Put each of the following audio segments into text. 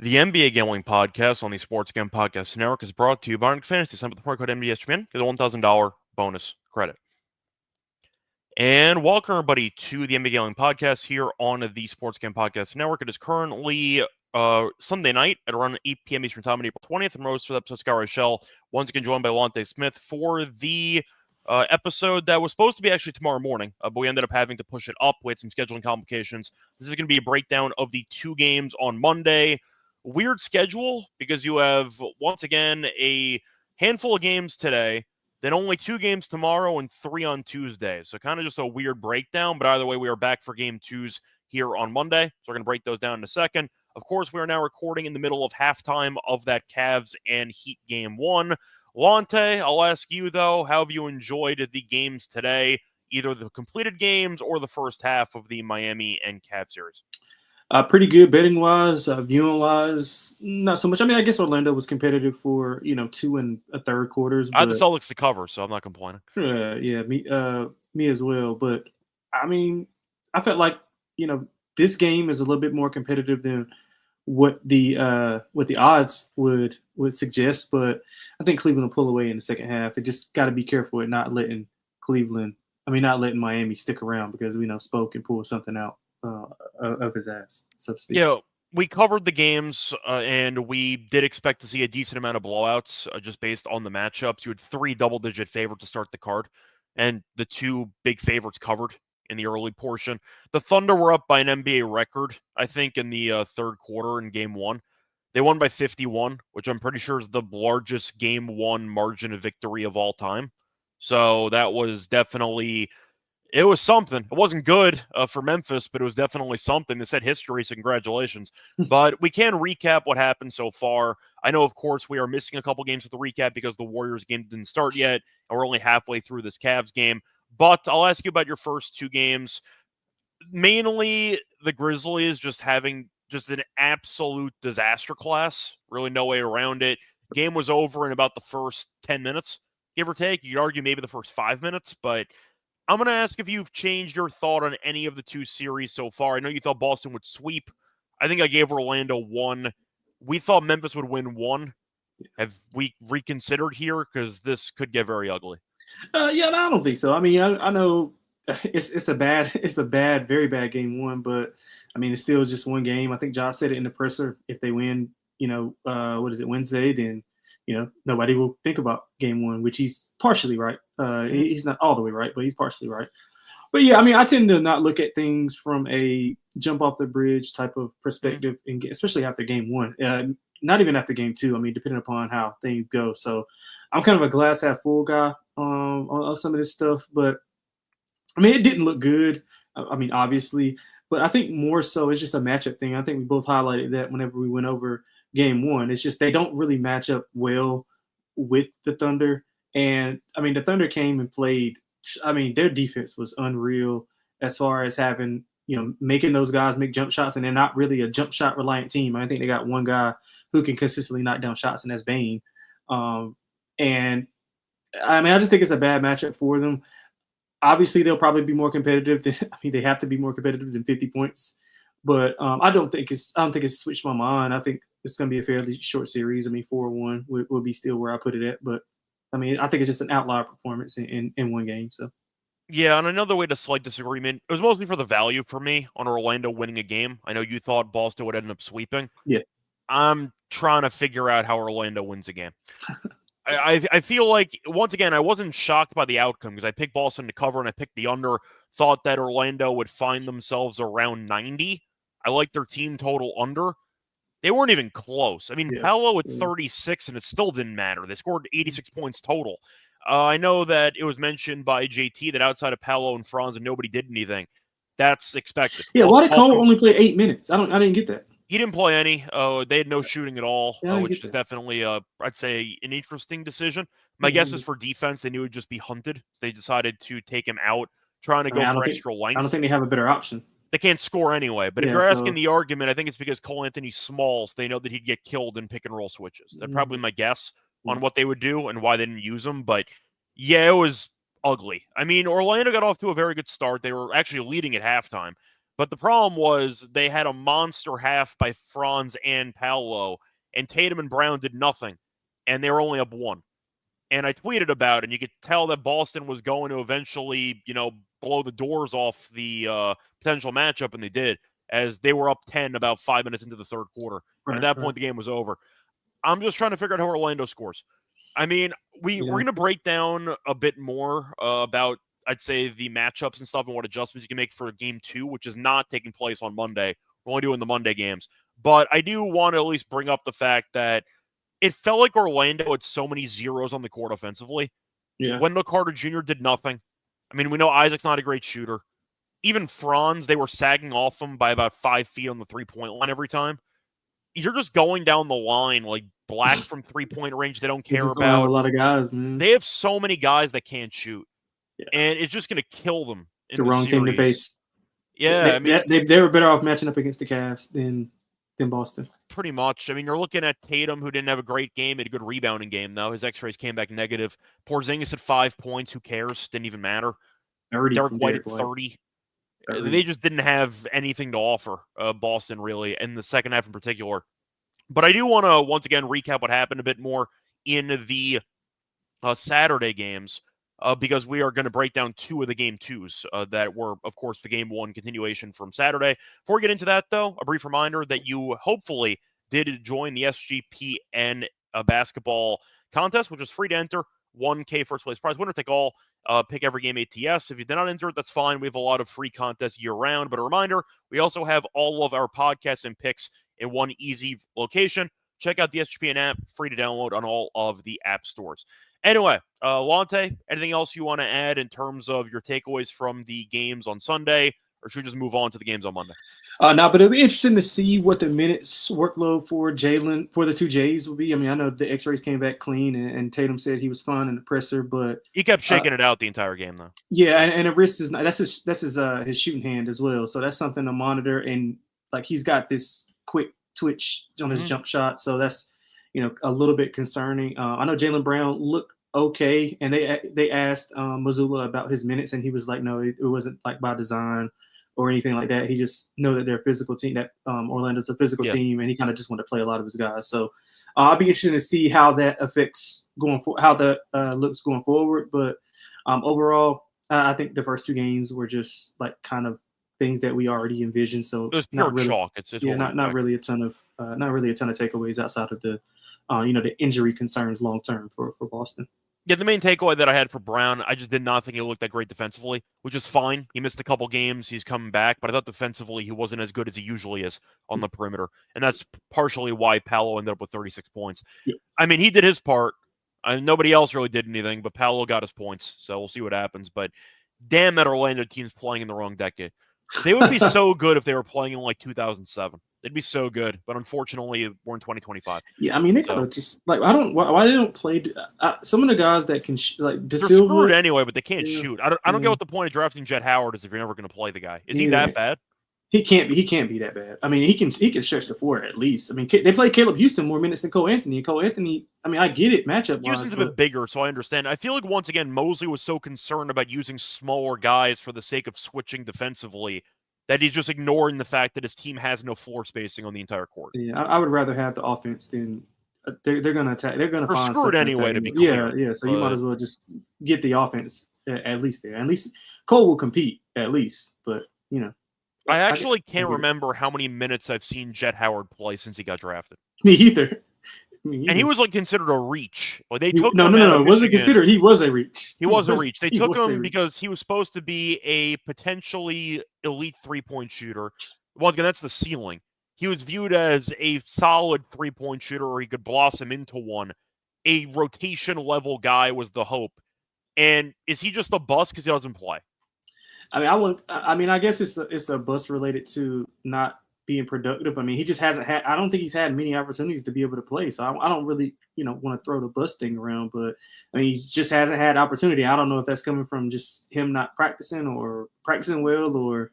The NBA Gambling Podcast on the Sports Gambling Podcast Network is brought to you by Underdog Fantasy. Sign up with the promo code SGPN. Get a $1,000 bonus credit. And welcome, everybody, to the NBA Gambling Podcast here on the Sports Gambling Podcast Network. It is currently Sunday night at around 8 p.m. Eastern Time on April 20th. And most for the episode, Scott Reichel, once again joined by Lonte Smith for the episode that was supposed to be actually tomorrow morning, but we ended up having to push it up. We had some scheduling complications. This is going to be a breakdown of the two games on Monday. Weird schedule because you have, once again, a handful of games today, then only 2 games tomorrow and 3 on Tuesday. So kind of just a weird breakdown, but either way, we are back for game 2s here on Monday. So we're going to break those down in a second. Of course, we are now recording in the middle of halftime of that Cavs and Heat game 1. Lonte, I'll ask you, though, how have you enjoyed the games today, either the completed games or the first half of the Miami and Cavs series? Pretty good betting wise, viewing wise, not so much. I mean, I guess Orlando was competitive for 2 and a third quarters. I had the But Celtics to cover, so I'm not complaining. yeah, me as well. But I mean, I felt like this game is a little bit more competitive than what the odds would suggest. But I think Cleveland will pull away in the second half. They just got to be careful at not letting not letting Miami stick around, because we know Spo can pull something out of his ass, so to speak. Yeah, we covered the games, and we did expect to see a decent amount of blowouts just based on the matchups. You had 3 double-digit favorites to start the card, and the 2 big favorites covered in the early portion. The Thunder were up by an NBA record, I think, in the third quarter in Game 1. They won by 51, which I'm pretty sure is the largest Game 1 margin of victory of all time. So that was definitely... It was something. It wasn't good for Memphis, but it was definitely something. They set history, so congratulations. But we can recap what happened so far. I know, of course, we are missing a couple games with the recap because the Warriors game didn't start yet, and we're only halfway through this Cavs game. But I'll ask you about your first 2 games. Mainly the Grizzlies just having just an absolute disaster class. Really no way around it. Game was over in about the first 10 minutes, give or take. You could argue maybe the first 5 minutes, but I'm going to ask if you've changed your thought on any of the 2 series so far. I know you thought Boston would sweep. I think I gave Orlando 1. We thought Memphis would win 1. Have we reconsidered here? Because this could get very ugly. Yeah, no, I don't think so. I mean, I know it's a bad, very bad game 1, but I mean, it's still just one game. I think Josh said it in the presser. If they win, what is it, Wednesday, then nobody will think about game 1, which he's partially right. He's not all the way right, but he's partially right. But yeah, I mean, I tend to not look at things from a jump off the bridge type of perspective, and especially after game 1. Not even after game 2. I mean, depending upon how things go. So I'm kind of a glass half full guy on some of this stuff. But I mean, it didn't look good. I mean, obviously, but I think more so it's just a matchup thing. I think we both highlighted that whenever we went over game 1. It's just they don't really match up well with the Thunder. And I mean, the Thunder came and played. I mean, their defense was unreal as far as having, making those guys make jump shots, and they're not really a jump shot reliant team. I think they got one guy who can consistently knock down shots, and that's Bane. And I mean, I just think it's a bad matchup for them. Obviously, they'll probably be more competitive. They have to be more competitive than 50 points. But I don't think it's switched my mind. I think it's going to be a fairly short series. I mean, 4-1 will be still where I put it at. But I mean, I think it's just an outlier performance in one game. So. Yeah, and another way to slight disagreement, it was mostly for the value for me on Orlando winning a game. I know you thought Boston would end up sweeping. Yeah. I'm trying to figure out how Orlando wins a game. I feel like, once again, I wasn't shocked by the outcome because I picked Boston to cover and I picked the under, thought that Orlando would find themselves around 90. I liked their team total under. They weren't even close. I mean, Yeah. Paolo at 36, and it still didn't matter. They scored 86 points total. I know that it was mentioned by JT that outside of Paolo and Franz, and nobody did anything. That's expected. Yeah, why did Cole only play 8 minutes? I didn't get that. He didn't play any. They had no shooting at all, which is that. definitely, I'd say, an interesting decision. My guess is for defense, they knew it would just be hunted. So they decided to take him out, trying to go for extra length. I don't think they have a better option. They can't score anyway. But if you're asking the argument, I think it's because Cole Anthony's small, so they know that he'd get killed in pick and roll switches. That's probably my guess on what they would do and why they didn't use him. But yeah, it was ugly. I mean, Orlando got off to a very good start. They were actually leading at halftime. But the problem was they had a monster half by Franz and Paolo, and Tatum and Brown did nothing, and they were only up 1. And I tweeted about it, and you could tell that Boston was going to eventually, blow the doors off the potential matchup, and they did, as they were up 10 about 5 minutes into the third quarter. And at that point, the game was over. I'm just trying to figure out how Orlando scores. I mean, we're going to break down a bit more about, I'd say, the matchups and stuff and what adjustments you can make for Game 2, which is not taking place on Monday. We're only doing the Monday games. But I do want to at least bring up the fact that it felt like Orlando had so many zeros on the court offensively. Yeah. Wendell Carter Jr. did nothing. I mean, we know Isaac's not a great shooter. Even Franz, they were sagging off him by about 5 feet on the three-point line every time. You're just going down the line like Black from three-point range they don't care about. A lot of guys, man. They have so many guys that can't shoot. Yeah. And it's just going to kill them. It's the wrong team to face. Yeah, they were better off matching up against the Cavs than Boston. Pretty much. I mean, you're looking at Tatum, who didn't have a great game, had a good rebounding game, though. His X-rays came back negative. Porzingis at 5 points. Who cares? Didn't even matter. Derek White at 30. They just didn't have anything to offer, Boston, really, in the second half in particular. But I do want to, once again, recap what happened a bit more in the Saturday games, because we are going to break down 2 of the Game 2s that were, of course, the Game 1 continuation from Saturday. Before we get into that, though, a brief reminder that you hopefully did join the SGPN basketball contest, which is free to enter. 1K first place prize, winner take all, pick every game ATS. If you did not enter it, that's fine. We have a lot of free contests year round. But a reminder, we also have all of our podcasts and picks in one easy location. Check out the SGPN app, free to download on all of the app stores. Anyway, Lonte, anything else you want to add in terms of your takeaways from the games on Sunday, or should we just move on to the games on Monday? No, but it'll be interesting to see what the minutes workload for Jalen, for the 2 J's will be. I mean, I know the X-rays came back clean, and Tatum said he was fine in the presser, but he kept shaking it out the entire game, though. Yeah, and the wrist is not, that's his shooting hand as well, so that's something to monitor. And like he's got this quick twitch on his jump shot, so that's a little bit concerning. I know Jaylen Brown looked okay, and they asked Mazzulla about his minutes, and he was like, no, it wasn't like by design or anything like that. He just know that they're a physical team, that Orlando's a physical team, and he kind of just wanted to play a lot of his guys. So I'll be interested to see how that affects how that looks going forward. But overall, I think the first 2 games were just like kind of things that we already envisioned. So it was pure chalk. It's not really a ton of takeaways outside of the the injury concerns long term for Boston. Yeah, the main takeaway that I had for Brown, I just did not think he looked that great defensively, which is fine. He missed a couple games. He's coming back, but I thought defensively he wasn't as good as he usually is on the perimeter. And that's partially why Paolo ended up with 36 points. Yeah. I mean, he did his part. Nobody else really did anything, but Paolo got his points. So we'll see what happens. But damn, that Orlando team's playing in the wrong decade. They would be so good if they were playing in like 2007. They'd be so good, but unfortunately, we're in 2025. Yeah, I mean, they could have just like why they don't play some of the guys that can they're screwed anyway, but they can't shoot. I don't get what the point of drafting Jet Howard is if you're never going to play the guy. Is he that bad? He can't be that bad. I mean, he can stretch the floor at least. I mean, they play Caleb Houston more minutes than Cole Anthony. And Cole Anthony, I mean, I get it matchup. Houston's a bit bigger, so I understand. I feel like once again Mosley was so concerned about using smaller guys for the sake of switching defensively that he's just ignoring the fact that his team has no floor spacing on the entire court. Yeah, I would rather have the offense than they're going to attack. They're going to find screwed anyway. To be clear, yeah. So you might as well just get the offense at least there. At least Cole will compete at least, but I actually can't remember how many minutes I've seen Jet Howard play since he got drafted. Me either. And he was like considered a reach. Like they took no. It wasn't considered. He was a reach. He was a reach. They took him because he was supposed to be a potentially elite 3-point shooter. Once again, that's the ceiling. He was viewed as a solid 3-point shooter, or he could blossom into one. A rotation level guy was the hope. And is he just a bust because he doesn't play? I mean, I guess it's a bust related to not being productive. I mean, he just hasn't had. I don't think he's had many opportunities to be able to play. So I don't really, want to throw the bust thing around. But I mean, he just hasn't had opportunity. I don't know if that's coming from just him not practicing or practicing well, or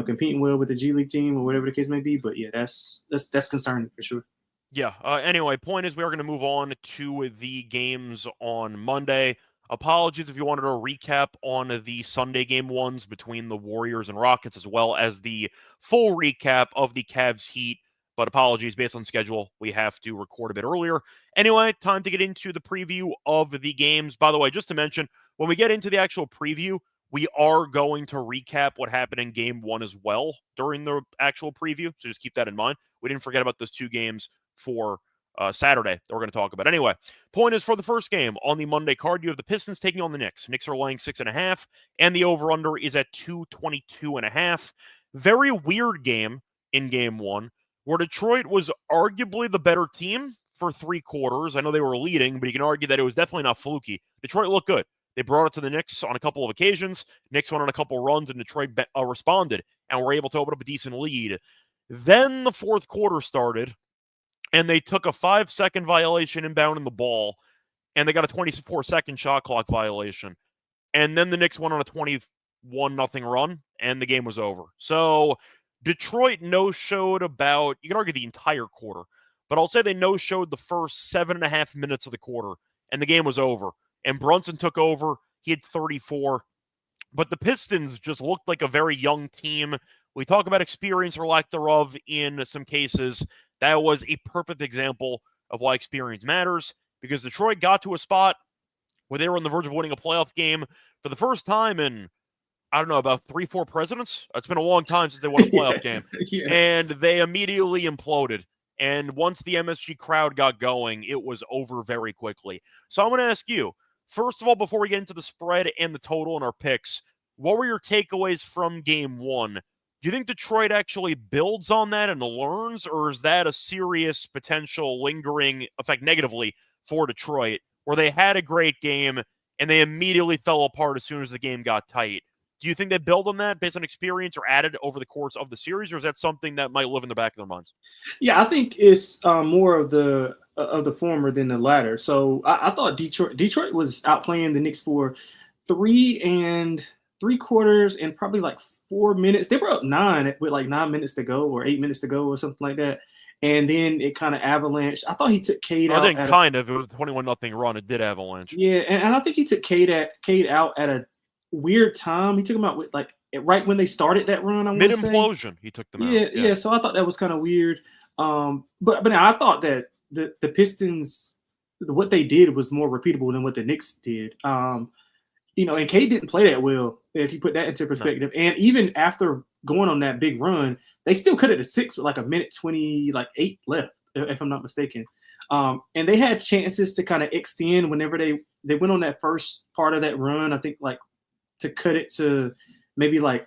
competing well with the G League team or whatever the case may be. But yeah, that's concerning for sure. Yeah. Anyway, point is we are going to move on to the games on Monday. Apologies if you wanted a recap on the Sunday game ones between the Warriors and Rockets, as well as the full recap of the Cavs Heat. But apologies, based on schedule, we have to record a bit earlier. Anyway, time to get into the preview of the games. By the way, just to mention, when we get into the actual preview, we are going to recap what happened in game one as well during the actual preview. So just keep that in mind. We didn't forget about those two games for Saturday that we're going to talk about. Anyway, point is, for the first game on the Monday card, you have the Pistons taking on the Knicks. Knicks are laying 6.5, and the over-under is at 222.5. Very weird game in game one, where Detroit was arguably the better team for 3 quarters. I know they were leading, but you can argue that it was definitely not fluky. Detroit looked good. They brought it to the Knicks on a couple of occasions. Knicks went on a couple of runs, and Detroit responded and were able to open up a decent lead. Then the fourth quarter started, and they took a 5-second violation inbounding the ball, and they got a 24-second shot clock violation. And then the Knicks went on a 21-0 run, and the game was over. So Detroit no-showed about, you can argue the entire quarter, but I'll say they no-showed the first 7.5 minutes of the quarter, and the game was over. And Brunson took over. He had 34. But the Pistons just looked like a very young team. We talk about experience or lack thereof in some cases. That was a perfect example of why experience matters, because Detroit got to a spot where they were on the verge of winning a playoff game for the first time in, I don't know, about 3-4 presidents. It's been a long time since they won a playoff game. Yes. And they immediately imploded. And once the MSG crowd got going, it was over very quickly. So I'm going to ask you, first of all, before we get into the spread and the total and our picks, what were your takeaways from game one? Do you think Detroit actually builds on that and learns, or is that a serious potential lingering effect negatively for Detroit, where they had a great game and they immediately fell apart as soon as the game got tight? Do you think they build on that based on experience or added over the course of the series, or is that something that might live in the back of their minds? Yeah, I think it's more of the former than the latter. So I thought Detroit was outplaying the Knicks for 3 3/4 and probably like 4 minutes. They were up 9 with like 9 minutes to go or 8 minutes to go or something like that. And then it kind of avalanched. I thought he took Cade out. I think it was a 21-0 run. It did avalanche. Yeah, and I think he took Cade out at a weird time. He took him out with like right when they started that run. I mid implosion. He took them out. Yeah. So I thought that was kind of weird. But I thought that the Pistons, what they did was more repeatable than what the Knicks did. And Cade didn't play that well, if you put that into perspective. No. And even after going on that big run, they still cut it to 6 with like a minute 8 left, if I'm not mistaken. And they had chances to kind of extend whenever they went on that first part of that run. I think like to cut it to maybe like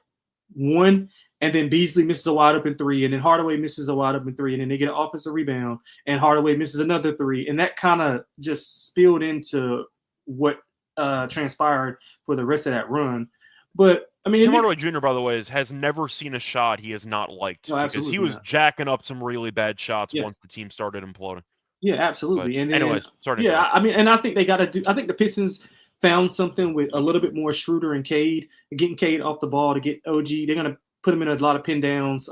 1, and then Beasley misses a wide open 3, and then Hardaway misses a wide open 3, and then they get an offensive rebound, and Hardaway misses another 3, and that kind of just spilled into what transpired for the rest of that run. But I mean, Tim Hardaway Jr., by the way, has never seen a shot he has not liked, because he was jacking up some really bad shots once the team started imploding. Yeah, absolutely. But and then, anyways, sorry. Yeah, I mean, and I think they got to do. I think the Pistons found something with a little bit more Schroeder and Cade, getting Cade off the ball to get OG. They're gonna put him in a lot of pin downs,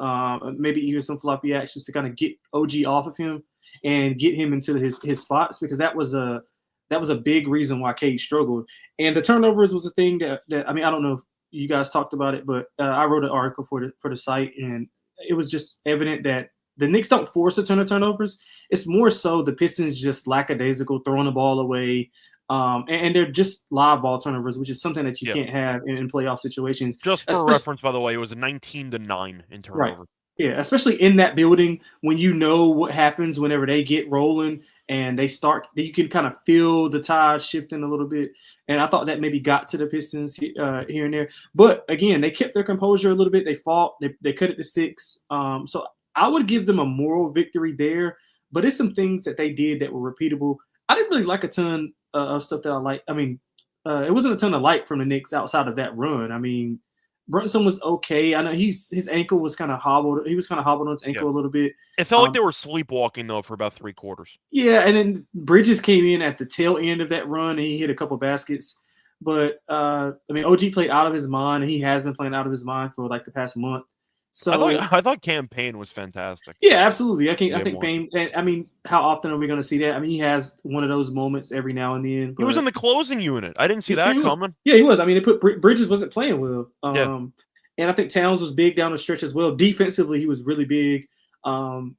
maybe even some floppy actions to kind of get OG off of him and get him into his spots, because that was a big reason why Cade struggled. And the turnovers was a thing that I mean, I don't know if you guys talked about it, but I wrote an article for the site, and it was just evident that the Knicks don't force a ton of turnovers. It's more so the Pistons just lackadaisical, throwing the ball away, and they're just live ball turnovers, which is something that you can't have in playoff situations. Just for reference, by the way, it was a 19-9 in turnover. Right. Yeah, especially in that building, when you know what happens whenever they get rolling and they start, you can kind of feel the tide shifting a little bit. And I thought that maybe got to the Pistons here and there. But again, they kept their composure a little bit. They fought. They cut it to 6. So I would give them a moral victory there. But it's some things that they did that were repeatable. I didn't really like a ton of stuff that I like. I mean, it wasn't a ton of light from the Knicks outside of that run. I mean, Brunson was okay. I know his ankle was kind of hobbled. He was kind of hobbled on his ankle a little bit. It felt like they were sleepwalking, though, for about 3 quarters. Yeah, and then Bridges came in at the tail end of that run, and he hit a couple baskets. But, I mean, OG played out of his mind, and he has been playing out of his mind for, like, the past month. So I thought Cam Payne was fantastic. yeah, absolutely. I Game think one. Payne. I mean, how often are we going to see that? I mean, he has one of those moments every now and then. He was in But the closing unit. I didn't see that coming. yeah, he was. I mean, they put Bridges wasn't playing well. Yeah. And I think Towns was big down the stretch as well. Defensively, he was really big. And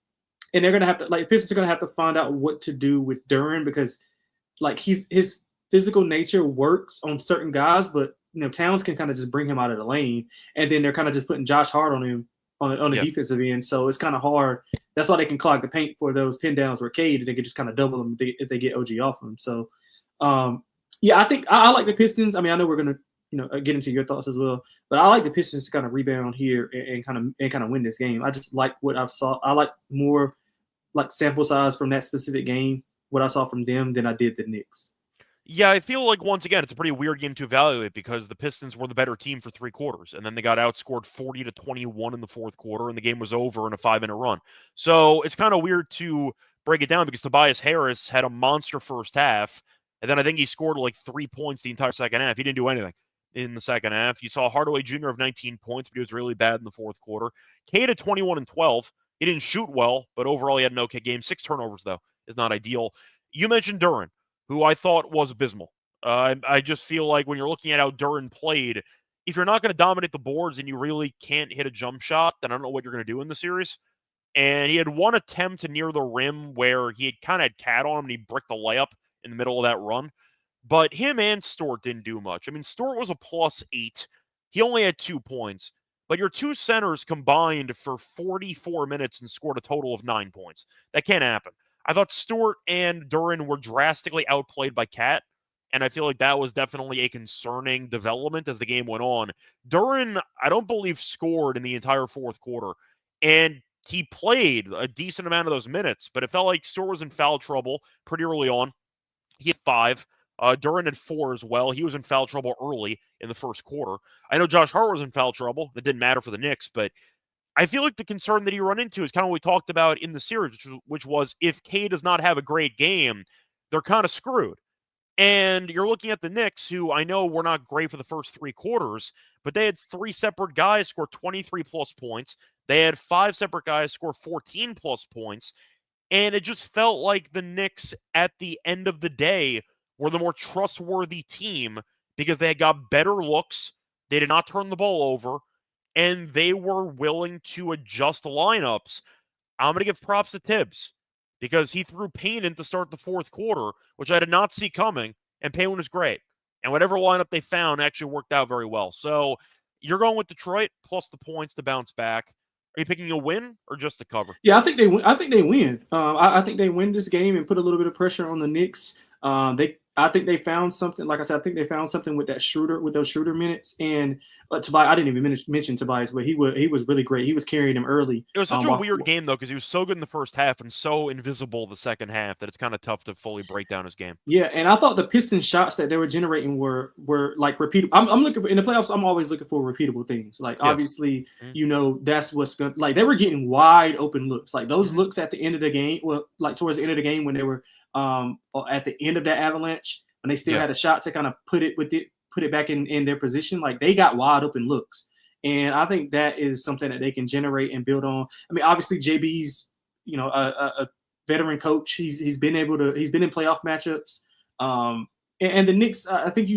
they're going to have to, like, Pistons are going to have to find out what to do with Duren, because like his physical nature works on certain guys, but Towns can kind of just bring him out of the lane, and then they're kind of just putting Josh Hart on him on the defensive end. So it's kind of hard. That's why they can clog the paint for those pin downs where Cade, they can just kind of double them if they get OG off them. So yeah, I think I like the Pistons. I mean, I know we're gonna get into your thoughts as well, but I like the Pistons to kind of rebound here and kind of win this game. I just like what I've saw. I like more like sample size from that specific game, what I saw from them, than I did the Knicks. Yeah, I feel like, once again, it's a pretty weird game to evaluate because the Pistons were the better team for 3 quarters, and then they got outscored 40-21 in the fourth quarter, and the game was over in a 5-minute run. So it's kind of weird to break it down because Tobias Harris had a monster first half, and then I think he scored like 3 points the entire second half. He didn't do anything in the second half. You saw Hardaway Jr. of 19 points, but he was really bad in the fourth quarter. Cade at 21 and 12. He didn't shoot well, but overall he had an okay game. 6 turnovers, though, is not ideal. You mentioned Duren, who I thought was abysmal. I just feel like when you're looking at how Duren played, if you're not going to dominate the boards and you really can't hit a jump shot, then I don't know what you're going to do in the series. And he had one attempt to near the rim where he had kind of had Cat on him and he bricked the layup in the middle of that run. But him and Stewart didn't do much. I mean, Stewart was a +8. He only had 2 points. But your two centers combined for 44 minutes and scored a total of 9 points. That can't happen. I thought Stewart and Duren were drastically outplayed by Cat, and I feel like that was definitely a concerning development as the game went on. Duren, I don't believe, scored in the entire fourth quarter, and he played a decent amount of those minutes, but it felt like Stewart was in foul trouble pretty early on. He had 5. Duren had 4 as well. He was in foul trouble early in the first quarter. I know Josh Hart was in foul trouble. That didn't matter for the Knicks, but I feel like the concern that you run into is kind of what we talked about in the series, which was if K does not have a great game, they're kind of screwed. And you're looking at the Knicks, who I know were not great for the first 3 quarters, but they had 3 separate guys score 23-plus points. They had 5 separate guys score 14-plus points. And it just felt like the Knicks, at the end of the day, were the more trustworthy team because they had got better looks. They did not turn the ball over, and they were willing to adjust lineups. I'm going to give props to Tibbs because he threw Payne in to start the fourth quarter, which I did not see coming, and Payne was great. And whatever lineup they found actually worked out very well. So you're going with Detroit plus the points to bounce back. Are you picking a win or just a cover? Yeah, I think they win. I think they win. I think they win this game and put a little bit of pressure on the Knicks. I think they found something. Like I said, I think they found something with those Schroeder minutes. And Tobias, I didn't even mention Tobias, but he was really great. He was carrying him early. It was such a weird game, though, because he was so good in the first half and so invisible the second half that it's kind of tough to fully break down his game. Yeah, and I thought the Pistons shots that they were generating were like repeatable. I'm looking for, in the playoffs. I'm always looking for repeatable things. Like obviously, that's what's going. Like they were getting wide open looks. Like those looks at the end of the game. Well, like towards the end of the game when they were at the end of that avalanche, when they still had a shot to kind of put it back in their position. Like they got wide open looks. And I think that is something that they can generate and build on. I mean, obviously JB's, a veteran coach. He's been in playoff matchups. And the Knicks, I think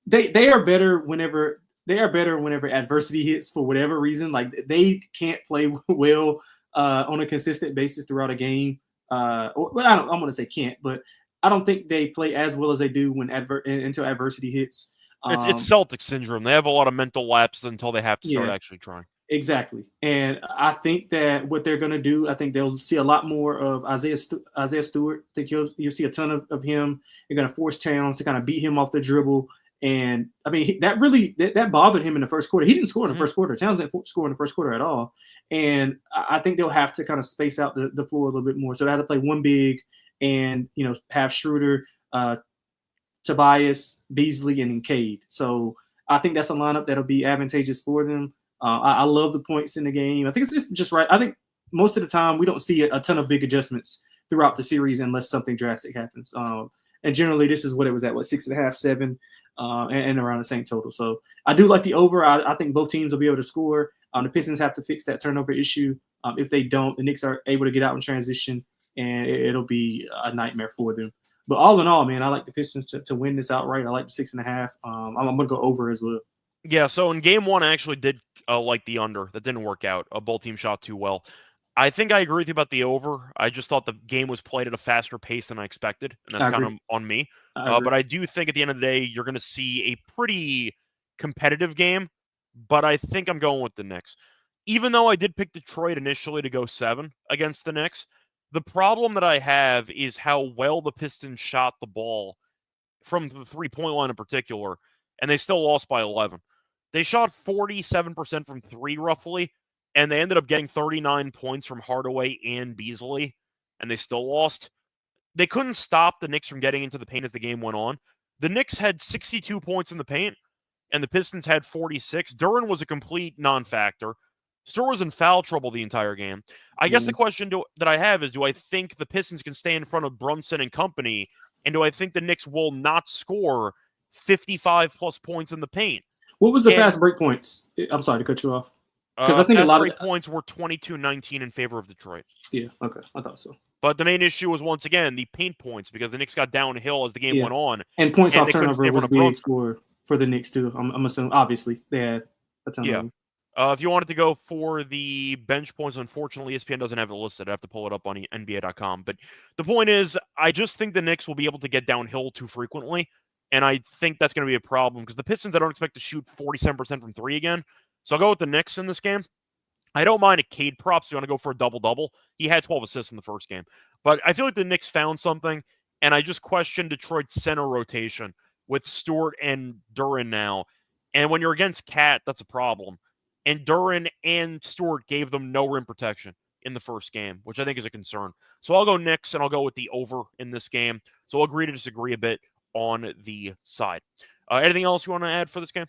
they are better whenever adversity hits for whatever reason. Like they can't play well on a consistent basis throughout a game. I'm going to say can't, but I don't think they play as well as they do when until adversity hits. It's Celtic syndrome. They have a lot of mental lapses until they have to start actually trying. Exactly. And I think that what they're going to do, I think they'll see a lot more of Isaiah Stewart. I think you'll see a ton of him. They're going to force Towns to kind of beat him off the dribble. And, I mean, that bothered him in the first quarter. He didn't score in the first quarter. Towns didn't score in the first quarter at all. And I think they'll have to kind of space out the floor a little bit more. So they have to play one big and, have Schroeder, Tobias, Beasley, and Cade. So I think that's a lineup that'll be advantageous for them. I love the points in the game. I think it's just right. I think most of the time we don't see a ton of big adjustments throughout the series unless something drastic happens. And generally this is what it was at, 6.5, 7, and around the same total. So I do like the over. I think both teams will be able to score. The Pistons have to fix that turnover issue. If they don't, the Knicks are able to get out in transition, and it'll be a nightmare for them. But all in all, man, I like the Pistons to win this outright. I like the 6.5. I'm going to go over as well. Yeah, so in game one, I actually did like the under. That didn't work out. Both teams shot too well. I think I agree with you about the over. I just thought the game was played at a faster pace than I expected, and that's kind of on me. But I do think at the end of the day, you're going to see a pretty competitive game, but I think I'm going with the Knicks. Even though I did pick Detroit initially to go 7 against the Knicks, the problem that I have is how well the Pistons shot the ball from the three-point line in particular, and they still lost by 11. They shot 47% from 3 roughly, and they ended up getting 39 points from Hardaway and Beasley, and they still lost. They couldn't stop the Knicks from getting into the paint as the game went on. The Knicks had 62 points in the paint, and the Pistons had 46. Duren was a complete non-factor. Stewart was in foul trouble the entire game. I guess the question that I have is, do I think the Pistons can stay in front of Brunson and company, and do I think the Knicks will not score 55-plus points in the paint? What was the fast break points? I'm sorry to cut you off. Because I think a lot of points were 22-19 in favor of Detroit. Yeah, okay, I thought so. But the main issue was, once again, the paint points, because the Knicks got downhill as the game went on. And points off turnover was big for the Knicks, too. I'm assuming, obviously, they had a ton of them. If you wanted to go for the bench points, unfortunately, ESPN doesn't have it listed. I have to pull it up on NBA.com. But the point is, I just think the Knicks will be able to get downhill too frequently, and I think that's going to be a problem, because the Pistons, I don't expect to shoot 47% from 3 again. So I'll go with the Knicks in this game. I don't mind a Cade prop, so you want to go for a double-double. He had 12 assists in the first game. But I feel like the Knicks found something, and I just question Detroit's center rotation with Stewart and Duren now. And when you're against Cat, that's a problem. And Duren and Stewart gave them no rim protection in the first game, which I think is a concern. So I'll go Knicks, and I'll go with the over in this game. So I'll agree to disagree a bit on the side. Anything else you want to add for this game?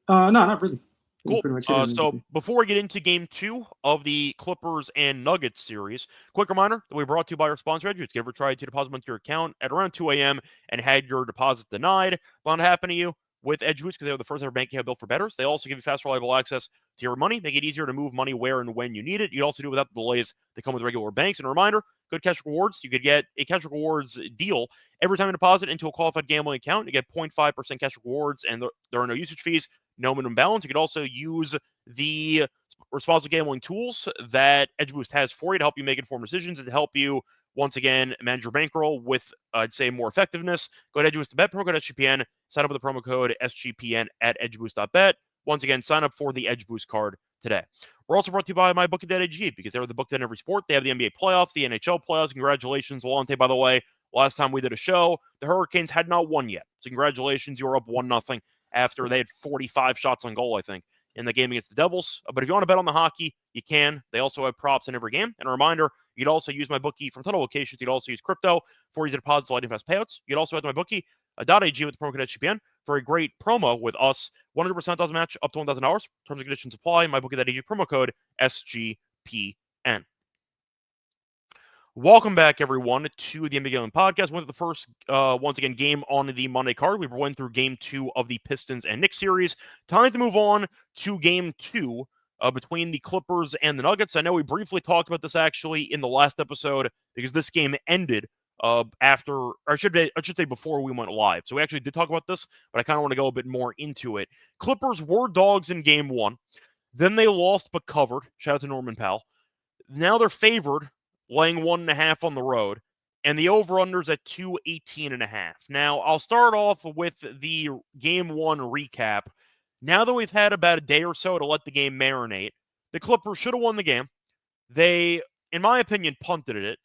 No, not really. Cool. So before we get into game 2 of the Clippers and Nuggets series, quick reminder that we're brought to you by our sponsor, Edgewood. If you ever tried to deposit into your account at around 2 a.m. and had your deposit denied, bound to happen to you with Edgewood, because they're the first ever bank account built for bettors. They also give you fast, reliable access to your money, make it easier to move money where and when you need it. You also do it without the delays that come with regular banks. And a reminder, good cash rewards. You could get a cash rewards deal every time you deposit into a qualified gambling account. You get 0.5% cash rewards, and there are no usage fees, no minimum balance. You could also use the responsible gambling tools that EdgeBoost has for you to help you make informed decisions and to help you, once again, manage your bankroll with, I'd say, more effectiveness. Go to EdgeBoost to bet, promo code SGPN, sign up with the promo code SGPN at edgeboost.bet. Once again, sign up for the EdgeBoost card today. We're also brought to you by MyBookie.ag, because they're the book in every sport. They have the NBA playoffs, the NHL playoffs. Congratulations, Lonte, by the way. Last time we did a show, the Hurricanes had not won yet. So congratulations, you were up 1-0 after they had 45 shots on goal, I think, in the game against the Devils. But if you want to bet on the hockey, you can. They also have props in every game. And a reminder, you could also use MyBookie from a ton of locations. You could also use crypto for easy deposits, lightning fast payouts. You could also head to MyBookie.ag with the promo code SGPN for a great promo with us. 100% does match up to $1,000. Terms and conditions apply. MyBookie.ag promo code SGPN. Welcome back, everyone, to the NBA Gambling Podcast. Went to the first, once again, game on the Monday card. We went through game 2 of the Pistons and Knicks series. Time to move on to game 2 between the Clippers and the Nuggets. I know we briefly talked about this, actually, in the last episode, because this game ended after, or I should say before we went live. So we actually did talk about this, but I kind of want to go a bit more into it. Clippers were dogs in game 1. Then they lost but covered. Shout out to Norman Powell. Now they're favored, laying 1.5 on the road, and the over-under's at 218.5. Now, I'll start off with the Game 1 recap. Now that we've had about a day or so to let the game marinate, the Clippers should have won the game. They, in my opinion, punted it.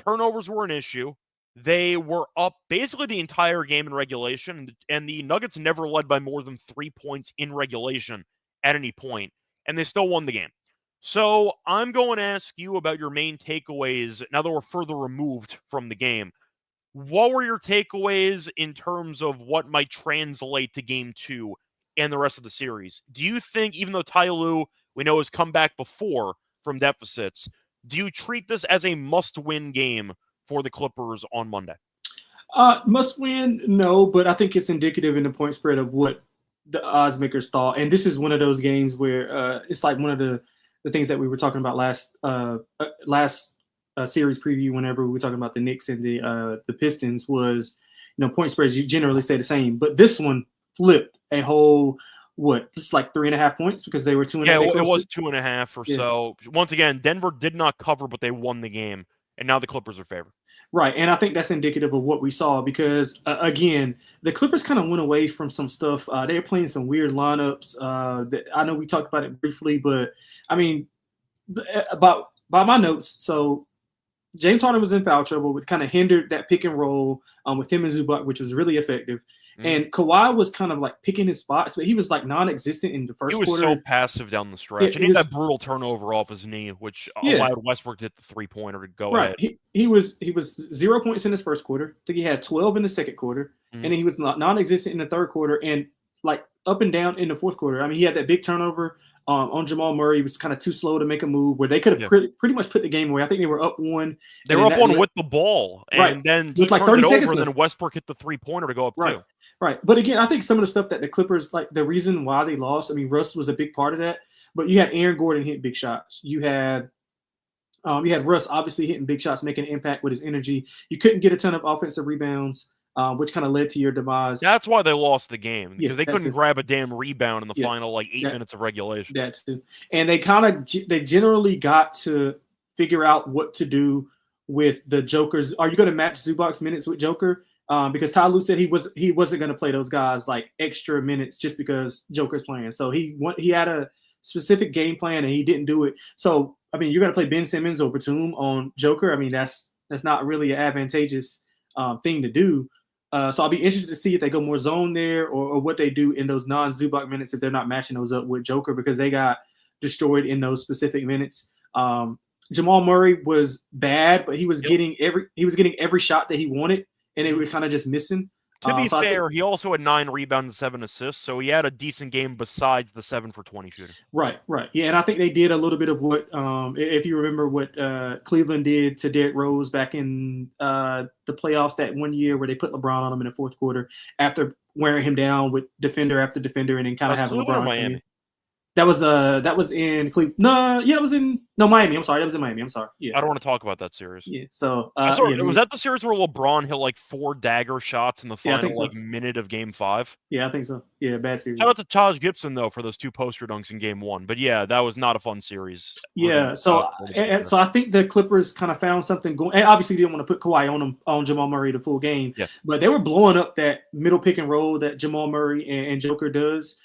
Turnovers were an issue. They were up basically the entire game in regulation, and the Nuggets never led by more than 3 points in regulation at any point, and they still won the game. So I'm going to ask you about your main takeaways now that we're further removed from the game. What were your takeaways in terms of what might translate to game 2 and the rest of the series? Do you think, even though Ty Lue, we know, has come back before from deficits, do you treat this as a must-win game for the Clippers on Monday? Must win, no, but I think it's indicative in the point spread of what the odds makers thought. And this is one of those games where it's like one of the things that we were talking about last series preview whenever we were talking about the Knicks and the Pistons was, point spreads you generally stay the same, but this one flipped a whole just like 3.5 points because they were 2.5. Yeah, it was 2.5 or so. Once again, Denver did not cover, but they won the game, and now the Clippers are favored. Right, and I think that's indicative of what we saw because, again, the Clippers kind of went away from some stuff. They were playing some weird lineups. That I know we talked about it briefly, but, I mean, by my notes, so James Harden was in foul trouble, which kind of hindered that pick and roll with him and Zubac, which was really effective. And Kawhi was kind of like picking his spots, but he was like non-existent in the first quarter. He was so passive down the stretch. And he had that brutal turnover off his knee, which allowed Westbrook to hit the three-pointer to go ahead. He was 0 points in his first quarter. I think he had 12 in the second quarter. And then he was non-existent in the third quarter and like up and down in the fourth quarter. I mean, he had that big turnover on Jamal Murray. He was kind of too slow to make a move where they could have pretty much put the game away. I think they were up one. They were up one with the ball. And then he like 30 seconds over, and then Westbrook hit the three-pointer to go up two. Right. But again, I think some of the stuff that the Clippers, like the reason why they lost, I mean, Russ was a big part of that. But you had Aaron Gordon hit big shots. You had Russ obviously hitting big shots, making an impact with his energy. You couldn't get a ton of offensive rebounds, which kind of led to your demise. That's why they lost the game, because they couldn't grab a damn rebound in the final 8 minutes of regulation. That too. And they generally got to figure out what to do with the Jokers. Are you going to match Zubac's minutes with Joker? Because Ty Lue said he wasn't going to play those guys like extra minutes just because Joker's playing. So he had a specific game plan and he didn't do it. So I mean, you're going to play Ben Simmons or Batum on Joker. I mean, that's not really an advantageous thing to do. So I'll be interested to see if they go more zone there or what they do in those non-Zubac minutes if they're not matching those up with Joker because they got destroyed in those specific minutes. Jamal Murray was bad, but he was getting every shot that he wanted. And they were kind of just missing. To be fair, he also had 9 rebounds and 7 assists, so he had a decent game besides the 7 for 20 shooting. Right. Yeah, and I think they did a little bit of what, if you remember what Cleveland did to Derrick Rose back in the playoffs that one year where they put LeBron on him in the fourth quarter after wearing him down with defender after defender and then kind of having LeBron. Miami. That was in Cleveland. It was in Miami. I'm sorry. That was in Miami. I'm sorry. Yeah. I don't want to talk about that series. Yeah. So was that the series where LeBron hit like 4 dagger shots in the final minute of Game 5? Yeah, I think so. Yeah, bad series. Shout out to Taj Gibson though for those 2 poster dunks in Game 1. But yeah, that was not a fun series. Yeah. So I think the Clippers kind of found something going. And obviously, they didn't want to put Kawhi on Jamal Murray the full game. Yeah. But they were blowing up that middle pick and roll that Jamal Murray and Joker does,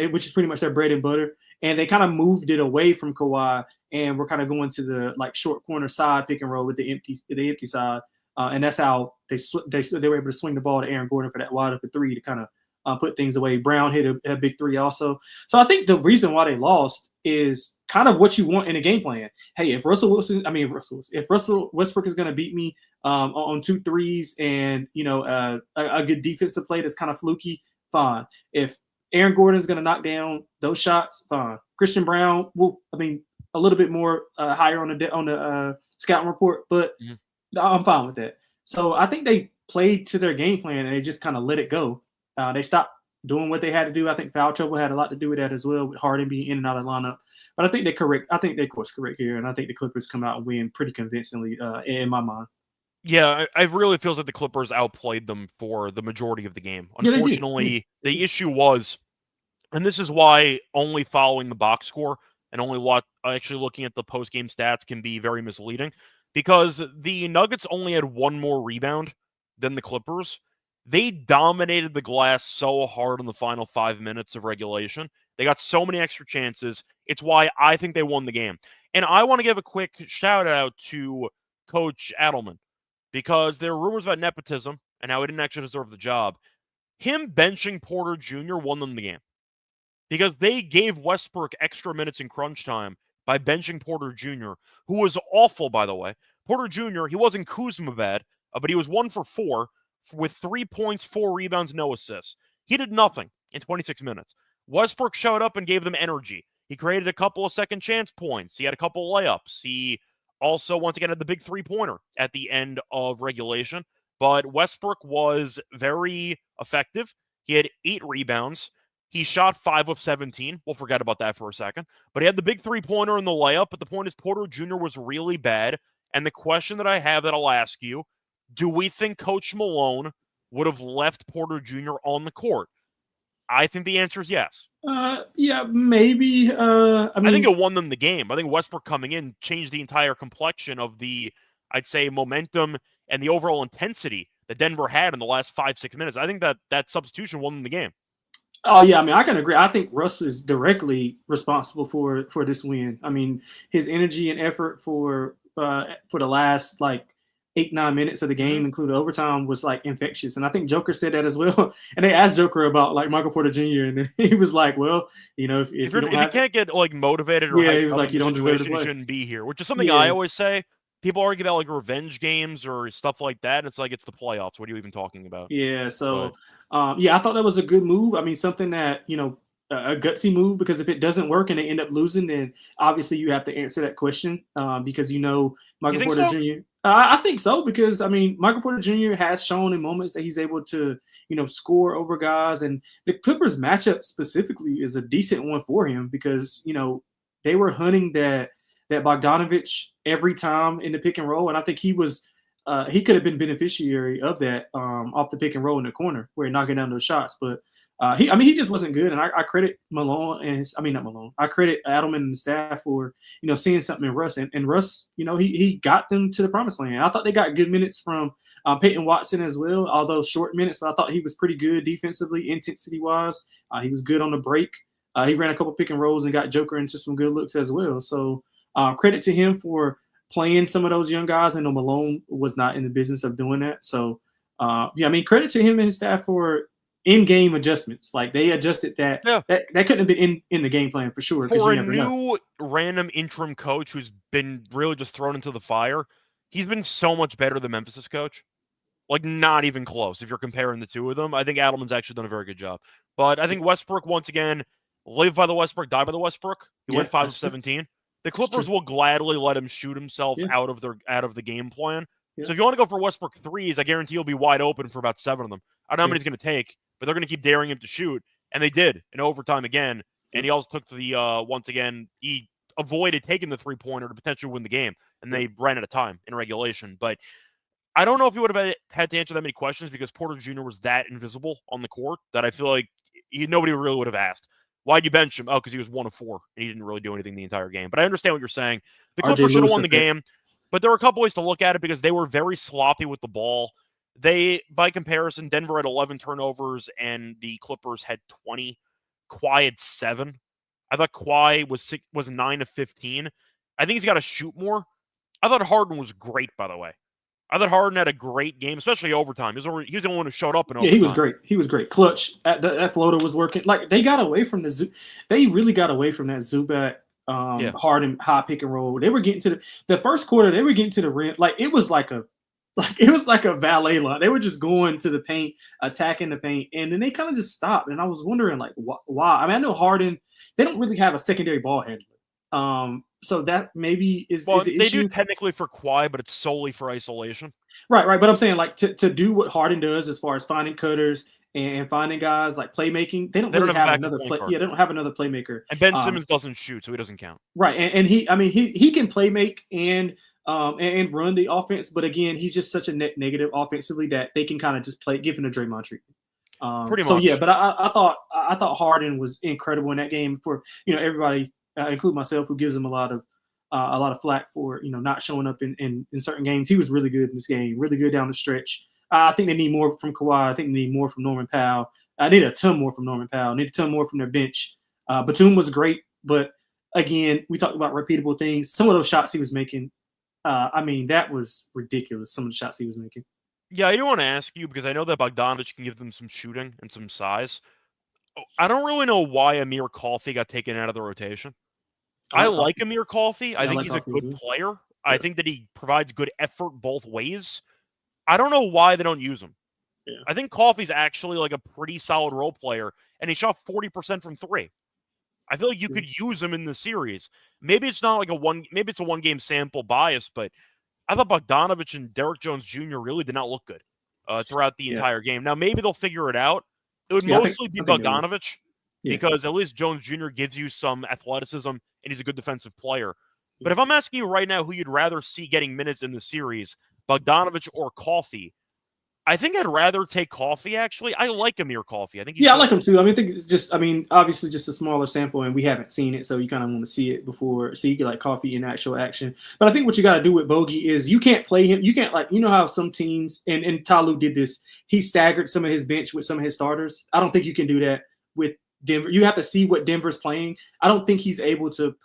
which is pretty much their bread and butter. And they kind of moved it away from Kawhi, and we're kind of going to the like short corner side pick and roll with the empty side, and that's how they were able to swing the ball to Aaron Gordon for that wide open 3 to kind of put things away. Brown hit a big 3 also. So I think the reason why they lost is kind of what you want in a game plan. Hey, if Russell Westbrook is going to beat me on 2 threes and a good defensive play that's kind of fluky, fine. If Aaron Gordon's going to knock down those shots, fine. Christian Brown a little bit more higher on the scouting report, but I'm fine with that. So I think they played to their game plan and they just kind of let it go. They stopped doing what they had to do. I think foul trouble had a lot to do with that as well, with Harden being in and out of the lineup. But I think they course correct here, and I think the Clippers come out and win pretty convincingly in my mind. Yeah, I really feels like the Clippers outplayed them for the majority of the game. Unfortunately, the issue was, and this is why only following the box score and only actually looking at the post-game stats can be very misleading, because the Nuggets only had 1 more rebound than the Clippers. They dominated the glass so hard in the final 5 minutes of regulation. They got so many extra chances. It's why I think they won the game. And I want to give a quick shout-out to Coach Adelman, because there are rumors about nepotism and how he didn't actually deserve the job. Him benching Porter Jr. won them the game, because they gave Westbrook extra minutes in crunch time by benching Porter Jr., who was awful, by the way. Porter Jr., he wasn't Kuzma bad, but he was 1 for 4 with 3 points, 4 rebounds, no assists. He did nothing in 26 minutes. Westbrook showed up and gave them energy. He created a couple of second chance points. He had a couple of layups. He also, once again, had the big 3-pointer at the end of regulation. But Westbrook was very effective. He had 8 rebounds. He shot 5 of 17. We'll forget about that for a second. But he had the big three-pointer in the layup. But the point is Porter Jr. was really bad. And the question that I have that I'll ask you, do we think Coach Malone would have left Porter Jr. on the court? I think the answer is yes. Yeah, maybe. I think it won them the game. I think Westbrook coming in changed the entire complexion of the, I'd say, momentum and the overall intensity that Denver had in the last 5-6 minutes. I think that substitution won them the game. Oh yeah, I mean, I can agree. I think Russ is directly responsible for this win. I mean, his energy and effort for the last 8-9 minutes of the game, including overtime, was infectious. And I think Joker said that as well. And they asked Joker about Michael Porter Jr. and he was like, "Well, if you can't get motivated or he was like, you don't deserve to play. You shouldn't be here." Which is something I always say. People argue about revenge games or stuff like that. And it's like, it's the playoffs. What are you even talking about? Yeah. So, I thought that was a good move. I mean, something that, a gutsy move, because if it doesn't work and they end up losing, then obviously you have to answer that question because Michael Porter Jr. I think so, because I mean, Michael Porter Jr. has shown in moments that he's able to, score over guys, and the Clippers matchup specifically is a decent one for him because they were hunting that Bogdanovich every time in the pick and roll, and I think he could have been beneficiary of that off the pick and roll in the corner where he's knocking down those shots, but. He just wasn't good, and I credit Malone and not Malone. I credit Adelman and the staff for seeing something in Russ, and Russ, he got them to the promised land. I thought they got good minutes from Peyton Watson as well, although short minutes, but I thought he was pretty good defensively, intensity wise. He was good on the break. He ran a couple pick and rolls and got Joker into some good looks as well. So credit to him for playing some of those young guys. I know Malone was not in the business of doing that. So credit to him and his staff for in-game adjustments. They adjusted that. Yeah. That couldn't have been in the game plan for sure. For a new random interim coach who's been really just thrown into the fire, he's been so much better than Memphis' coach. Not even close if you're comparing the two of them. I think Adelman's actually done a very good job. But I think Westbrook, once again, live by the Westbrook, die by the Westbrook. He went 5 of 17. The Clippers will gladly let him shoot himself out of the game plan. Yeah. So if you want to go for Westbrook threes, I guarantee he'll be wide open for about 7 of them. I don't know how many he's going to take, but they're going to keep daring him to shoot. And they did in overtime again. And he also took once again, he avoided taking the three-pointer to potentially win the game. And they ran out of time in regulation. But I don't know if he would have had to answer that many questions because Porter Jr. was that invisible on the court that I feel like nobody really would have asked. Why'd you bench him? Oh, because he was 1 of 4 and he didn't really do anything the entire game. But I understand what you're saying. The Clippers should have won the game. But there were a couple ways to look at it because they were very sloppy with the ball. By comparison, Denver had 11 turnovers and the Clippers had 20. Kawhi had 7. I thought Kawhi was 9 of 15. I think he's got to shoot more. I thought Harden was great, by the way. I thought Harden had a great game, especially overtime. He was the only one who showed up in overtime. Yeah, he was great. He was great. Clutch. That floater was working. They got away from they really got away from that Zubac Harden high pick and roll. They were getting to the first quarter. They were getting to the rim. It was like a valet line. They were just going to the paint, attacking the paint, and then they kind of just stopped. And I was wondering why. I mean, I know Harden. They don't really have a secondary ball handler. So that maybe is the issue. They do technically for Kawhi, but it's solely for isolation. Right. But I'm saying to do what Harden does as far as finding cutters and finding guys playmaking, they don't really have another play. Yeah, they don't have another playmaker. And Ben Simmons doesn't shoot, so he doesn't count. Right, and he can play make and run the offense, but again, he's just such a net negative offensively that they can kind of just give him a Draymond treatment. Pretty much. So yeah, but I thought Harden was incredible in that game for everybody, including myself, who gives him a lot of flack for not showing up in certain games. He was really good in this game, really good down the stretch. I think they need more from Kawhi. I think they need more from Norman Powell. I need a ton more from Norman Powell. I need a ton more from their bench. Batum was great, but again, we talked about repeatable things. Some of those shots he was making, that was ridiculous, some of the shots he was making. Yeah, I do want to ask you, because I know that Bogdanovich can give them some shooting and some size. I don't really know why Amir Coffey got taken out of the rotation. I like Amir Coffey. I think he's a good player. Yeah. I think that he provides good effort both ways. I don't know why they don't use him. Yeah. I think Coffey's actually a pretty solid role player, and he shot 40% from 3. I feel like you could use him in the series. Maybe it's not maybe it's a one-game sample bias, but I thought Bogdanovich and Derrick Jones Jr. really did not look good throughout the entire game. Now, maybe they'll figure it out. It would mostly be Bogdanovich. because at least Jones Jr. gives you some athleticism and he's a good defensive player. But if I'm asking you right now who you'd rather see getting minutes in the series, Bogdanovich or Coffey, I think I'd rather take Coffey, actually. I like Amir Coffey. I think I like him too. I mean, I think it's just, obviously just a smaller sample and we haven't seen it. So you kind of want to see it before, so you can like Coffey in actual action. But I think what you got to do with Bogey is you can't play him. You can't how some teams, and Ty Lue did this, he staggered some of his bench with some of his starters. I don't think you can do that with Denver. You have to see what Denver's playing. I don't think he's able to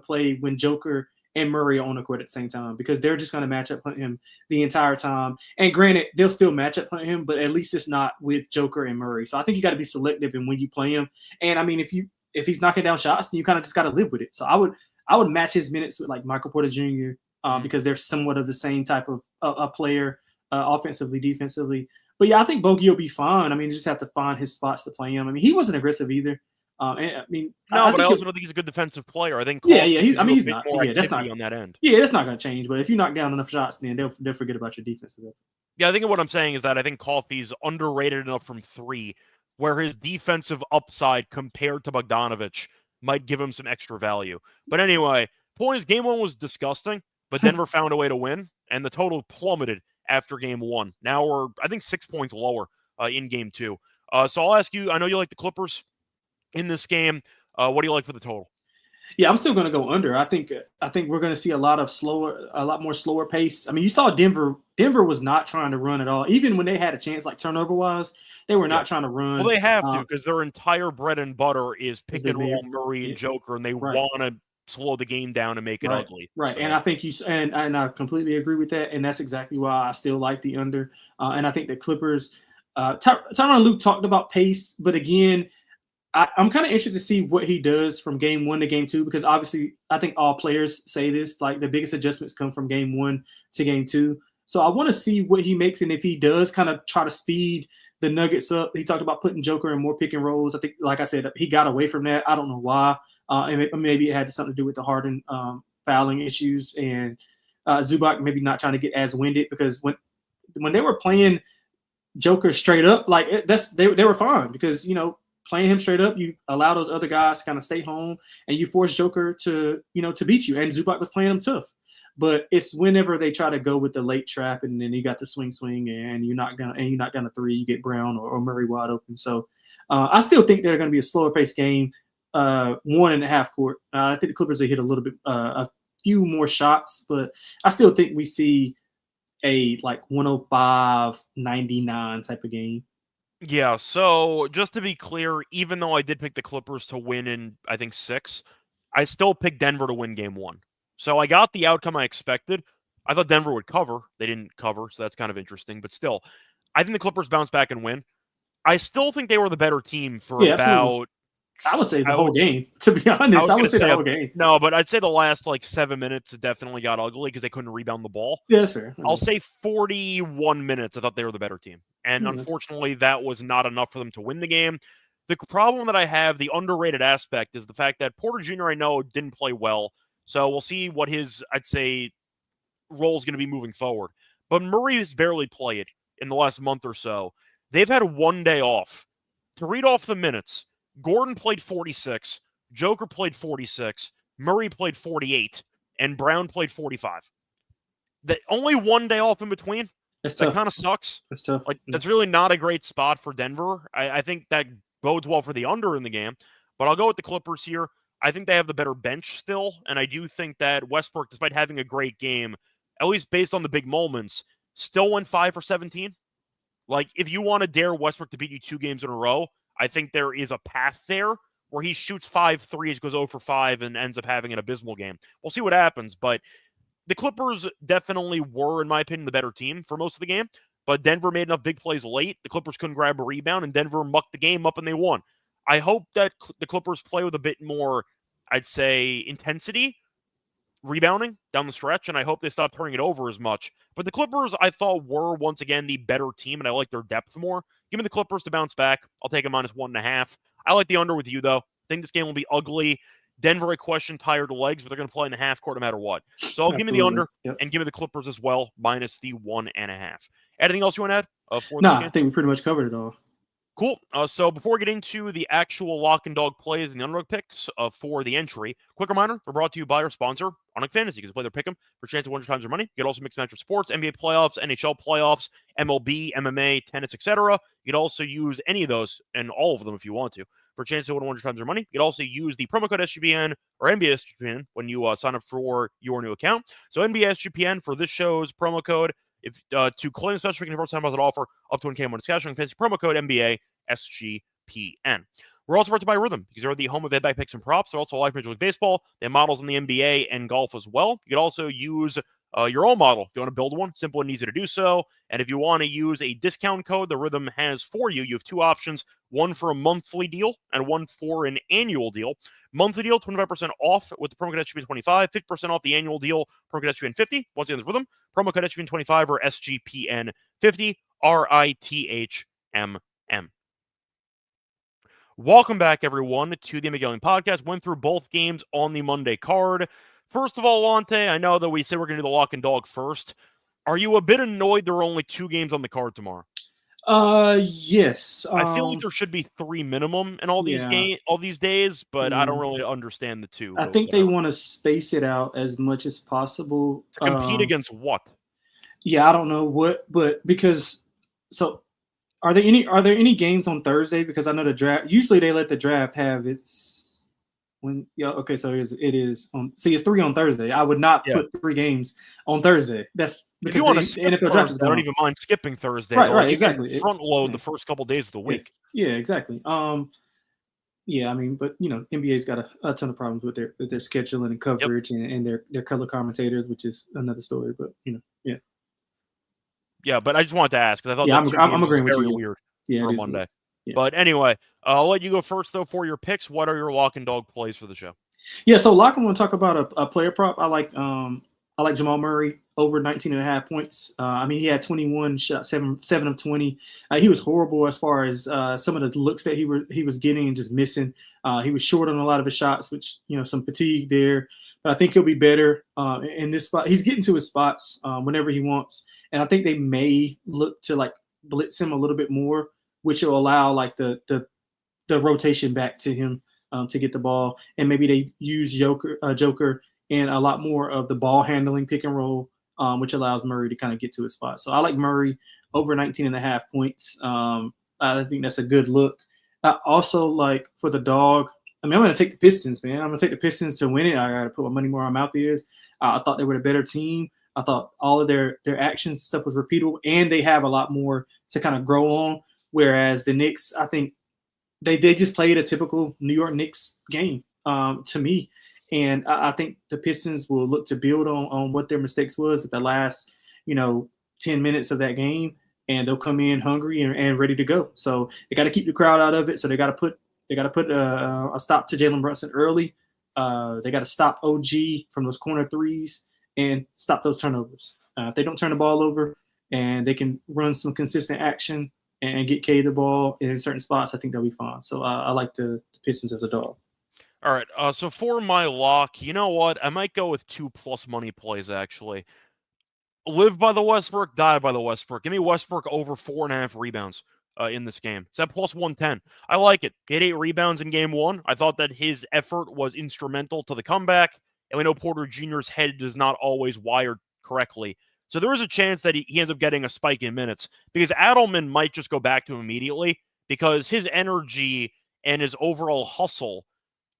play when Joker and Murray are on the court at the same time because they're just going to match up hunt him the entire time. And granted, they'll still match up hunt him, but at least it's not with Joker and Murray. So I think you got to be selective in when you play him. And I mean, if he's knocking down shots, then you kind of just got to live with it. So I would match his minutes with like Michael Porter Jr. Because they're somewhat of the same type of a player, offensively, defensively. But yeah, I think Bogey will be fine. I mean, you just have to find his spots to play him. I mean, he wasn't aggressive either. I also don't think he's a good defensive player. I think he's not. That's not on that end. Yeah, that's not going to change. But if you knock down enough shots, then they'll forget about your defensive effort. Yeah, I think what I'm saying is that I think Coffey's underrated enough from three, where his defensive upside compared to Bogdanovich might give him some extra value. But anyway, point is, game one was disgusting, but Denver found a way to win, and the total plummeted after game one. Now we're, I think, 6 points lower in game two. So I'll ask you, I know you like the Clippers in this game. What do you like for the total? Yeah, I'm still going to go under. I think we're going to see a lot more slower pace. I mean, you saw Denver was not trying to run at all. Even when they had a chance, like turnover wise, they were not trying to run. Well, they have to because their entire bread and butter is pick and roll Murray and Joker, and they want to slow the game down and make it ugly. Right. So. And I think and I completely agree with that. And that's exactly why I still like the under. And I think the Clippers, Tyronn Lue talked about pace, but again, I'm kind of interested to see what he does from game one to game two, because obviously I think all players say this, like the biggest adjustments come from game one to game two. So I want to see what he makes. And if he does kind of try to speed the Nuggets up, he talked about putting Joker in more pick and rolls. I think, like I said, he got away from that. I don't know why. And maybe it had something to do with the Harden fouling issues and Zubac maybe not trying to get as winded, because when they were playing Joker straight up, like they were fine because, playing him straight up, you allow those other guys to kind of stay home, and you force Joker to beat you. And Zubac was playing him tough, but it's whenever they try to go with the late trap, and then you got the swing, and you knock down a three, you get Brown or Murray wide open. So I still think they're going to be a slower paced game, 1.5 court. I think the Clippers will hit a little bit, a few more shots, but I still think we see a like 105-99 type of game. Yeah, so just to be clear, even though I did pick the Clippers to win in, I think, 6, I still picked Denver to win game 1. So I got the outcome I expected. I thought Denver would cover. They didn't cover, so that's kind of interesting. But still, I think the Clippers bounce back and win. I still think they were the better team for about... Absolutely. I would say the whole game, to be honest. I would say the whole game. No, but I'd say the last 7 minutes definitely got ugly because they couldn't rebound the ball. Yeah, that's fair. I'll say 41 minutes, I thought they were the better team. And unfortunately, that was not enough for them to win the game. The problem that I have, the underrated aspect, is the fact that Porter Jr., I know, didn't play well. So we'll see what his, I'd say, role is going to be moving forward. But Murray has barely played in the last month or so. They've had 1 day off. To read off the minutes, Gordon played 46, Joker played 46, Murray played 48, and Brown played 45. Only 1 day off in between. That kind of sucks. That's tough. That's really not a great spot for Denver. I think that bodes well for the under in the game, but I'll go with the Clippers here. I think they have the better bench still, and I do think that Westbrook, despite having a great game, at least based on the big moments, still went 5 for 17. If you want to dare Westbrook to beat you 2 games in a row, I think there is a path there where he shoots 5 threes, goes 0 for 5, and ends up having an abysmal game. We'll see what happens, but the Clippers definitely were, in my opinion, the better team for most of the game, but Denver made enough big plays late. The Clippers couldn't grab a rebound, and Denver mucked the game up, and they won. I hope that the Clippers play with a bit more, I'd say, intensity, rebounding down the stretch, and I hope they stop turning it over as much. But the Clippers, I thought, were, once again, the better team, and I like their depth more. Give me the Clippers to bounce back. I'll take a -1.5. I like the under with you, though. I think this game will be ugly. Denver, I question tired legs, but they're going to play in the half court no matter what. So I'll give me the under and give me the Clippers as well, -1.5. Anything else you want to add? No, I think we pretty much covered it all. Cool. So before we get into the actual lock and dog plays and the underdog picks for the entry, quick reminder, we're brought to you by our sponsor, Underdog Fantasy. You can play their pick 'em for a chance of 100 times your money. You can also mix and match your sports, NBA playoffs, NHL playoffs, MLB, MMA, tennis, etc. You can also use any of those and all of them if you want to for a chance to win 100 times your money. You can also use the promo code SGPN or NBA SGPN when you sign up for your new account. So NBA SGPN for this show's promo code. If to claim a special weekend first time offer up to 1K bonus cash on fantasy promo code NBA SGPN. We're also brought to you by Rhythm because they're the home of headback picks and props. They're also live Major League Baseball. They have models in the NBA and golf as well. You can also use your own model if you want to build one. Simple and easy to do so. And if you want to use a discount code the Rhythm has for you, you have two options, one for a monthly deal and one for an annual deal. Monthly deal, 25% off with the promo code SGPN25, 50% off the annual deal, promo code SGPN50. Once again, there's Rhythm, promo code SGPN25 or SGPN50, RITHMM. Welcome back, everyone, to the Migueling Podcast. Went through both games on the Monday card. First of all, Lonte, I know that we say we're going to do the lock and dog first. Are you a bit annoyed there are only two games on the card tomorrow? Yes. I feel like there should be three minimum in all these days, but I don't really understand the two. I think they want to space it out as much as possible. To compete against what? Yeah, I don't know what, but because are there any games on Thursday? Because I know the draft. Usually they let the draft have its when. Yeah, okay. So it is on. See, it's 3 on Thursday. I would not put 3 games on Thursday. That's because if you want to skip NFL draft is I don't even mind skipping Thursday. Right, you exactly. Can front load the first couple days of the week. Yeah, exactly. Yeah, I mean, but NBA's got a ton of problems with their scheduling and coverage and their color commentators, which is another story. But yeah. Yeah, but I just wanted to ask because I thought I'm agreeing with very you. weird for a Monday. Yeah. But anyway, I'll let you go first though for your picks. What are your lock and dog plays for the show? Yeah, so lock, I'm going to talk about a player prop. I like Jamal Murray over 19.5 points. I mean, he had 21 shots, 7 of 20. He was horrible as far as some of the looks that he was getting and just missing. He was short on a lot of his shots, which some fatigue there. But I think he'll be better in this spot. He's getting to his spots whenever he wants, and I think they may look to like blitz him a little bit more, which will allow like the rotation back to him to get the ball, and maybe they use Joker and a lot more of the ball handling pick and roll, which allows Murray to kind of get to his spot. So I like Murray over 19.5 points. I think that's a good look. I also like for the dog. I mean, I'm going to take the Pistons, man. I'm going to take the Pistons to win it. I got to put my money where my mouth is. I thought they were a better team. I thought all of their actions and stuff was repeatable, and they have a lot more to kind of grow on. Whereas the Knicks, I think they just played a typical New York Knicks game to me. And I think the Pistons will look to build on what their mistakes was at the last, 10 minutes of that game, and they'll come in hungry and ready to go. So they got to keep the crowd out of it. So they got to put a stop to Jalen Brunson early. They got to stop OG from those corner threes and stop those turnovers. If they don't turn the ball over and they can run some consistent action and get K the ball in certain spots, I think they'll be fine. So I like the Pistons as a dog. All right. So for my lock, you know what? I might go with 2+ money plays, actually. Live by the Westbrook, die by the Westbrook. Give me Westbrook over 4.5 rebounds in this game. It's at plus 110. I like it. He had 8 rebounds in game 1. I thought that his effort was instrumental to the comeback. And we know Porter Jr.'s head is not always wired correctly. So there is a chance that he ends up getting a spike in minutes because Adelman might just go back to him immediately because his energy and his overall hustle,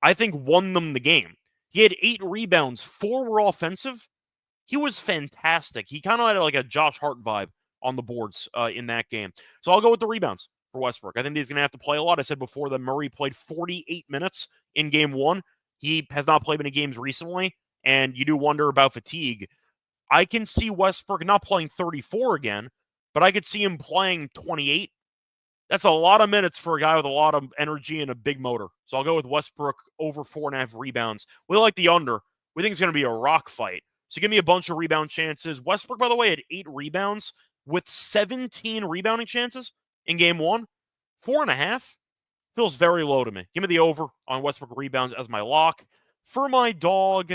I think, won them the game. He had 8 rebounds, 4 were offensive. He was fantastic. He kind of had like a Josh Hart vibe on the boards in that game. So I'll go with the rebounds for Westbrook. I think he's going to have to play a lot. I said before that Murray played 48 minutes in game 1. He has not played many games recently, and you do wonder about fatigue. I can see Westbrook not playing 34 again, but I could see him playing 28. That's a lot of minutes for a guy with a lot of energy and a big motor. So I'll go with Westbrook over 4.5 rebounds. We like the under. We think it's going to be a rock fight. So give me a bunch of rebound chances. Westbrook, by the way, had 8 rebounds with 17 rebounding chances in game 1. 4.5 feels very low to me. Give me the over on Westbrook rebounds as my lock. For my dog,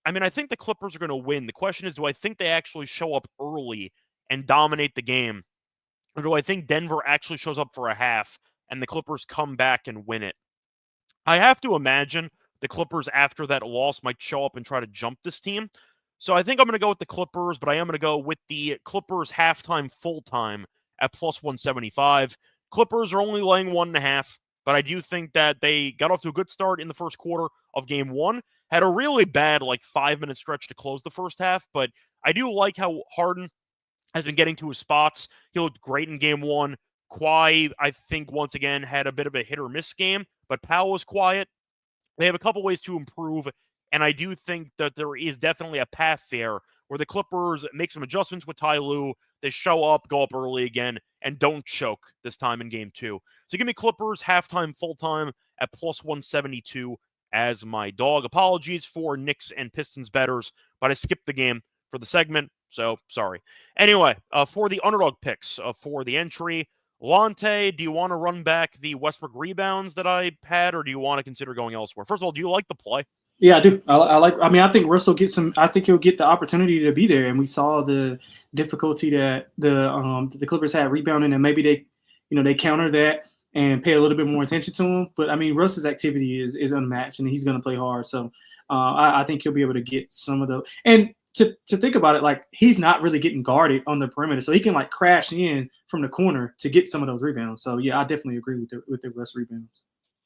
I mean, I think the Clippers are going to win. The question is, do I think they actually show up early and dominate the game? or do I think Denver actually shows up for a half and the Clippers come back and win it? I have to imagine the Clippers, after that loss, might show up and try to jump this team. So I think I'm going to go with the Clippers, but I am going to go with the Clippers halftime full-time at plus 175. Clippers are only laying 1.5, but I do think that they got off to a good start in the first quarter of game one. Had a really bad, 5-minute stretch to close the first half, but I do like how Harden has been getting to his spots. He looked great in game one. Kawhi, I think, once again, had a bit of a hit or miss game, but Powell was quiet. They have a couple ways to improve, and I do think that there is definitely a path there where the Clippers make some adjustments with Ty Lue. They show up, go up early again, and don't choke this time in game two. So give me Clippers halftime, full-time at plus 172 as my dog. Apologies for Knicks and Pistons bettors, but I skipped the game for the segment, so sorry. Anyway, for the underdog picks for the entry, Lonte, do you want to run back the Westbrook rebounds that I had, or do you want to consider going elsewhere? First of all, do you like the play? Yeah, I do. I think Russell gets some. I think he'll get the opportunity to be there, and we saw the difficulty that the Clippers had rebounding, and maybe they counter that and pay a little bit more attention to him. But I mean, Russ's activity is unmatched, and he's going to play hard. So I think he'll be able to get some of those. And to think about it, he's not really getting guarded on the perimeter, so he can crash in from the corner to get some of those rebounds. So yeah, I definitely agree with the Russ rebounds.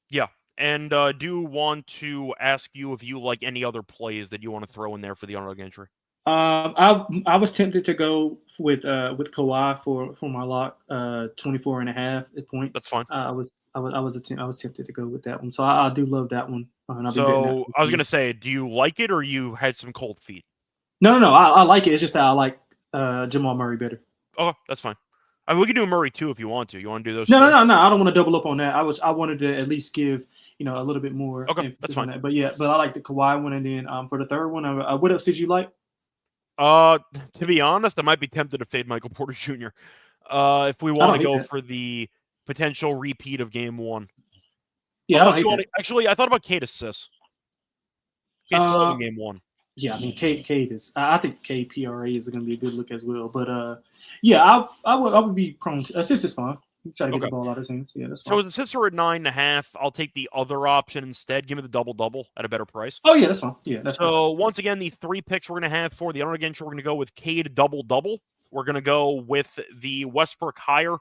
Yeah. And do want to ask you if you like any other plays that you want to throw in there for the underdog entry. I was tempted to go with Kawhi for my lock, 24.5 points. That's fine. I was tempted to go with that one. So I do love that one. So I was gonna say, do you like it or you had some cold feet? No. I like it. It's just that I like Jamal Murray better. Oh, that's fine. I mean, we can do Murray too if you want to. You want to do those? No. I don't want to double up on that. I wanted to at least give a little bit more. Okay, that's fine. That. But yeah, I like the Kawhi one, and then for the third one, what else did you like? To be honest, I might be tempted to fade Michael Porter Jr. If we want to go for the potential repeat of game one. Yeah, I don't hate that. Actually, I thought about Cade assists. Cade 12 in game one. Yeah, I mean, Cade is. I think KPRA is going to be a good look as well. But yeah, I would be prone to assist is fine. Try to get the ball out of his hands. Yeah, that's fine. So his assists are at 9.5. I'll take the other option instead. Give me the double at a better price. Oh yeah, that's fine. Yeah, that's fine. So once again, the 3 picks we're going to have for the underdog entry, we're going to go with Cade double. We're going to go with the Westbrook higher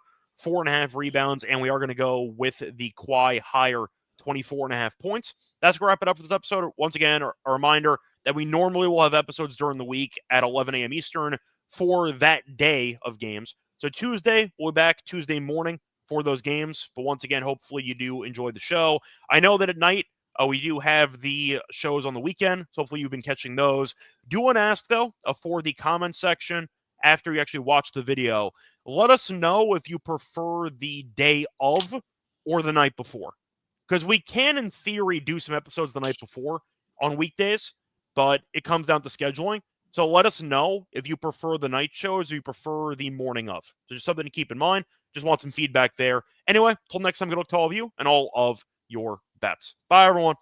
4.5 rebounds, and we are going to go with the Kawhi higher 24.5 points. That's going to wrap it up for this episode. Once again, a reminder that we normally will have episodes during the week at 11 a.m. Eastern for that day of games. So Tuesday, we'll be back Tuesday morning for those games. But once again, hopefully you do enjoy the show. I know that at night, we do have the shows on the weekend. So hopefully you've been catching those. Do want to ask, though, for the comment section after you actually watch the video, let us know if you prefer the day of or the night before. Because we can, in theory, do some episodes the night before on weekdays, but it comes down to scheduling. So let us know if you prefer the night shows or you prefer the morning of. So just something to keep in mind. Just want some feedback there. Anyway, till next time, good luck to all of you and all of your bets. Bye, everyone.